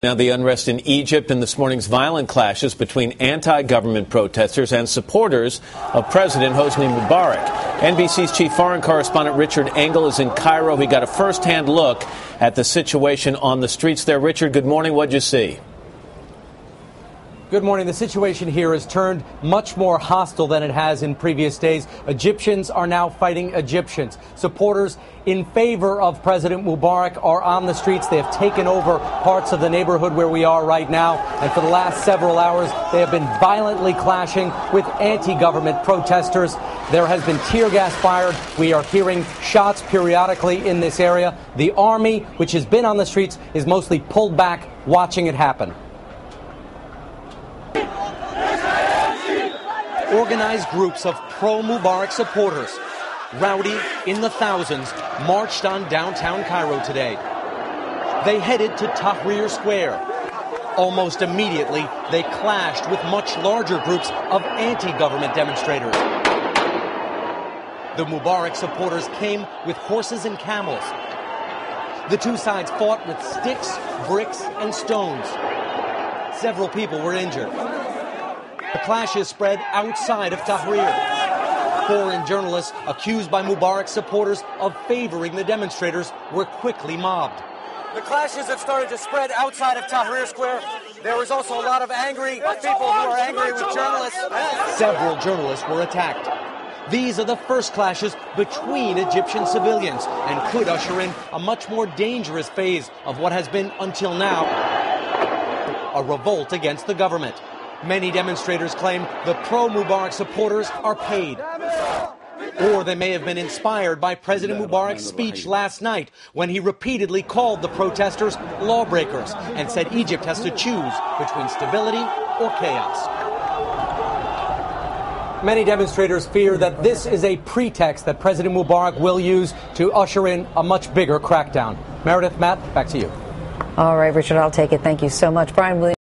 Now the unrest in Egypt and this morning's violent clashes between anti-government protesters and supporters of President Hosni Mubarak. NBC's chief foreign correspondent Richard Engel is in Cairo. He got a first-hand look at the situation on the streets there. Richard, good morning. What'd you see? Good morning. The situation here has turned much more hostile than it has in previous days. Egyptians are now fighting Egyptians. Supporters in favor of President Mubarak are on the streets. They have taken over parts of the neighborhood where we are right now. And for the last several hours, they have been violently clashing with anti-government protesters. There has been tear gas fired. We are hearing shots periodically in this area. The army, which has been on the streets, is mostly pulled back, watching it happen. Organized groups of pro-Mubarak supporters, rowdy in the thousands, marched on downtown Cairo today. They headed to Tahrir Square. Almost immediately, they clashed with much larger groups of anti-government demonstrators. The Mubarak supporters came with horses and camels. The two sides fought with sticks, bricks, and stones. Several people were injured. The clashes spread outside of Tahrir. Foreign journalists accused by Mubarak supporters of favoring the demonstrators were quickly mobbed. The clashes have started to spread outside of Tahrir Square. There was also a lot of angry people who are angry with journalists. Several journalists were attacked. These are the first clashes between Egyptian civilians and could usher in a much more dangerous phase of what has been, until now, a revolt against the government. Many demonstrators claim the pro-Mubarak supporters are paid. Or they may have been inspired by President Mubarak's speech last night when he repeatedly called the protesters lawbreakers and said Egypt has to choose between stability or chaos. Many demonstrators fear that this is a pretext that President Mubarak will use to usher in a much bigger crackdown. Meredith, Matt, back to you. All right, Richard, I'll take it. Thank you so much. Brian Williams.